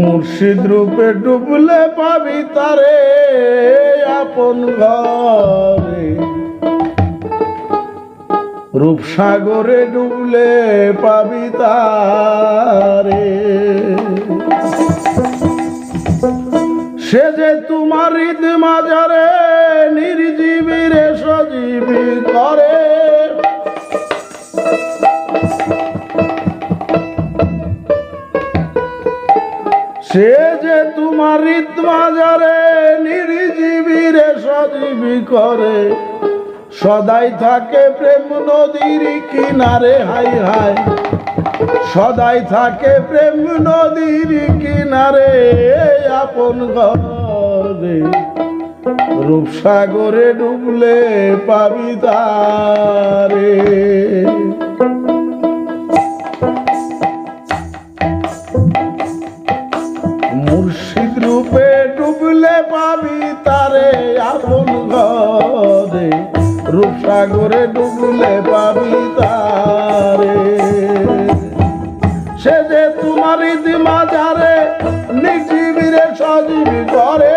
মুর্শিদ রূপে ডুবলে পাবি তারে আপন ঘরে, রূপসাগরে ডুবলে পাবি তারে। সে যে তোমার হৃদ মাজারে নির্জীবীরে সজীবী করে, সে যে তোমার হৃদ মাজারে নির্জীবীরে সজীবী করে, সদাই থাকে প্রেম নদীর কিনারে। হাই হাই সদাই থাকে প্রেম নদীর কিনারে আপন ঘরে, রূপসাগরে ডুবলে পাবি তারে। মুর্শিদ রূপে ডুবলে পাবি তারে আপন ঘরে, রূপসাগরে ডুবলে পাবি তারে। সে যে তোমার হৃদ মাজারে নির্জীবীরে সজীবী করে,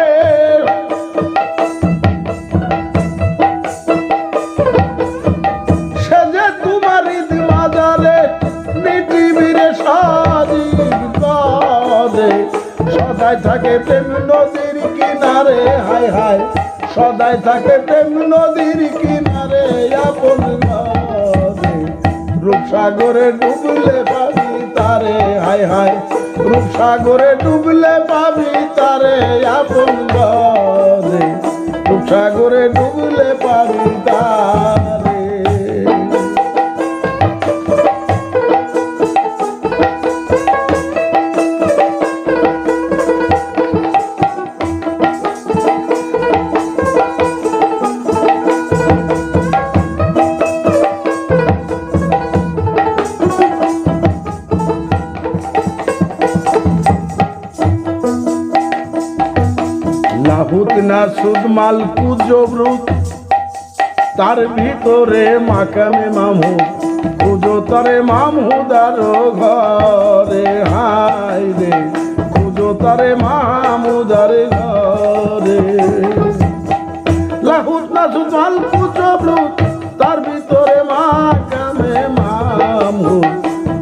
সে যে তোমার হৃদ মাজারে নির্জীবীরে সজীবী করে, সদাই থাকে প্রেম নদীর কিনারে। হাই হাই সদাই থাকে প্রেম নদীর কিনারে আপন ঘরে, রূপসাগরে ডুবলে পাবি তারে। হাই হাই রূপসাগরে ডুবলে পাবি তারে আপন ঘরে, রূপসাগরে ডুবলে পাবি তারে। লাহুত না সুদ মালকু জবরুত, তার ভিতরে মাকামে মামুদ, খুঁজো তারে মামুদার ঘরে। হাই রে খুঁজো তারে মামুদার ঘরে। লাহুত না সুদ মালকু জবরুত, তার ভিতরে মাকামে মামুদ,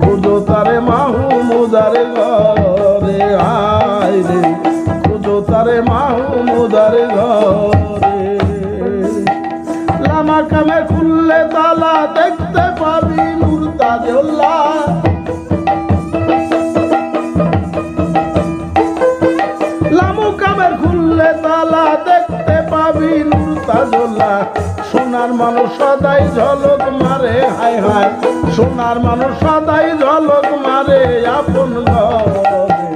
খুঁজো তারে মাহমুদার ঘরে। হাই রে তারে মাহমুদার ঘরে। লামা কামে খুললে তালা দেখতে পাবি নূর তাজউল্লাহ, লামু কামের খুললে তালা দেখতে পাবি নূর তাজউল্লাহ। সোনার মানুষ সদাই ঝলক মারে। হাই হাই সোনার মানুষ সদাই ঝলক মারে আপন ঘরে,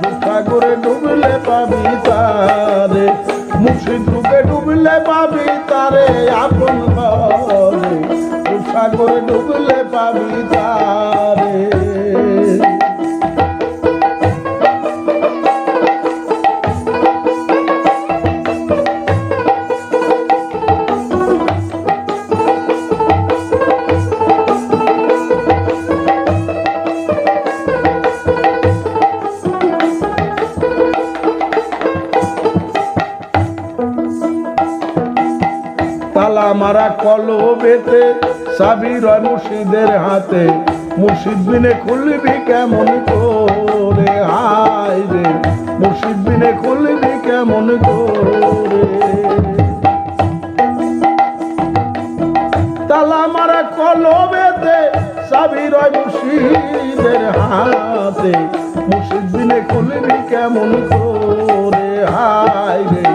রূপসাগরে ডুবলে পাবি তারে। মুর্শিদ রূপে ডুবলে পাবি তারে আপন ঘরে, রূপসাগরে ডুবলে পাবি তারে। তালা মারা কলবেতে চাবি রয় মুর্শিদের হাতে, মুর্শিদ বিনে খুলবি কেমন করে। হাই রে মুর্শিদ বিনে খুলবি কেমন করে। তালা মারা কলবেতে চাবি রয় মুর্শিদের হাতে, মুর্শিদ বিনে খুলবি কেমন করে। হাই রে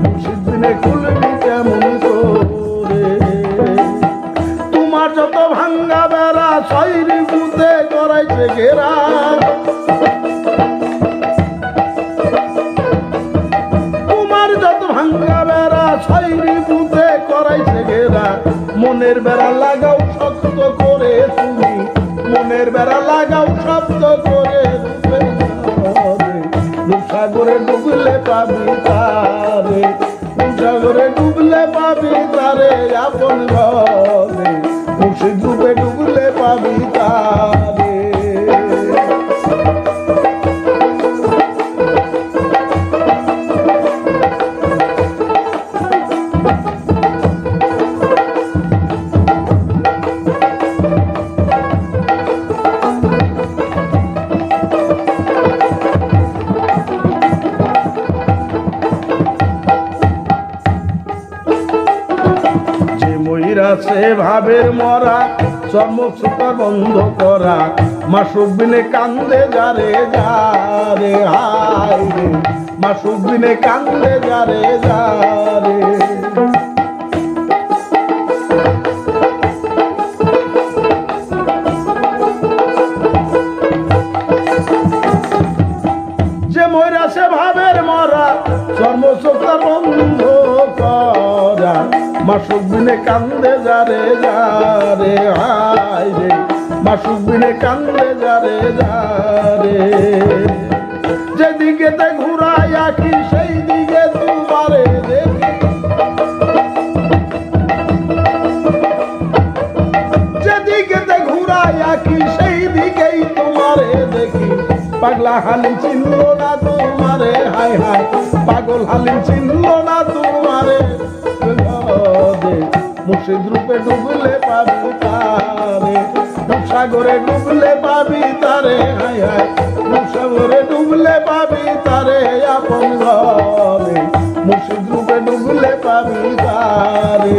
মুর্শিদ বিনে খুলবি কেমন করে। তোমার যত ভাঙ্গা বেড়া শৈরি বুতে করাইছে ঘেরা, তোমার যত ভাঙ্গা বেড়া শৈরি বুতে করাইছে ঘেরা। মনের বেড়া লাগাও শক্ত করে তুমি, মনের বেড়া লাগাও শক্ত করে। রূপসাগরে ডুবলে পাবি তারে, রূপসাগরে ডুবলে পাবি তারে আপন ঘরে, মুর্শিদ রূপে ডুবলে পাবি তারে। আছে ভাবের মরা চর্মক সুতার বন্ধ করা মাসুক বিনে কান্দে যারে যারে হায় রে মাসুক বিনে কান্দে যারে যারে যে মরা সে ভাবের মরা চর্মচোখার বন্ধ করা মাসুক বিনে কান্দে যারে যারে হায় রে মাসুক বিনে কান্দে যারে যারে যেদিকে তে ঘুরাই আঁকি সেই দিকে তোমারে দেখি যেদিকে তে ঘুরাই আঁকি সেই দিকেই তোমারে দেখি পাগলা হালিম চিনল না তোমারে হায় হায় পাগল হালিম চিনল না তোমারে মুর্শিদ রূপে ডুবলে পাবি তারে সাগরে ডুবলে পাবি তারে হায় হায় সাগরে ডুবলে পাবি তারে আপন ঘরে মুর্শিদ রূপে ডুবলে পাবি তারে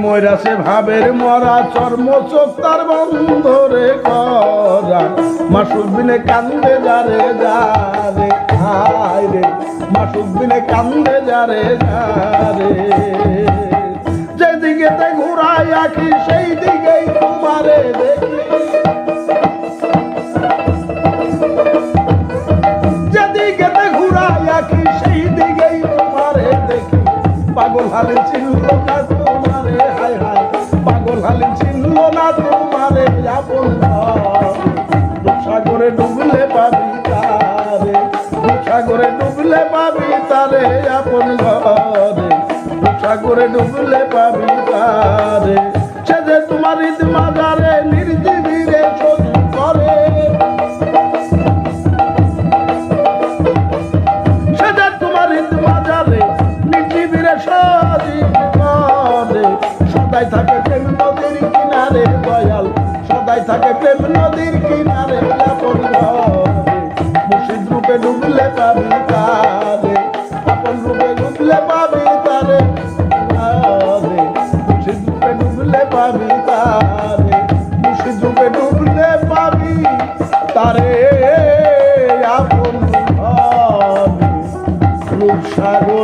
মরা সে ভাবের মরা চর্ম চোখ তার বন্ধ রে করা মাসুক বিনে কান্দে যারে যারে হায় রে মাসুক বিনে কান্দে যারে যারে যেদিকে তে ঘুরাই আঁকি সেই দিকেই তোমারে দেখি যেদিকে তে ঘুরাই আঁকি সেই দিকেই তোমারে দেখি পাগল হালে চিনল না তোমারে হায় হায় পাগল হালে চিনল না তোমারে আপন সাগরে ডুবলে পাবি তারে সাগরে ডুবলে পাবি তারে আপন ঘরে সাগরে ডুবলে পাবি তারে সে যে তোমার ঈদ মাজারে নির্জীবীরে ছবি করে সে যে তোমার ঈদ মাজারে নির্জীবীরে ছবি করে সদাই থাকে প্রেম নদীর কিনারে দয়াল সদাই থাকে প্রেম নদীর কিনারে আপন ঘরে মুর্শিদ রূপে ডুবলে পাবি তারে আপন রূপে ডুবলে পাবি তারে মুর্শিদ রূপে ডুবলে পাবি তারে মুর্শিদ রূপে ডুবলে পাবি তারে আপন ঘরে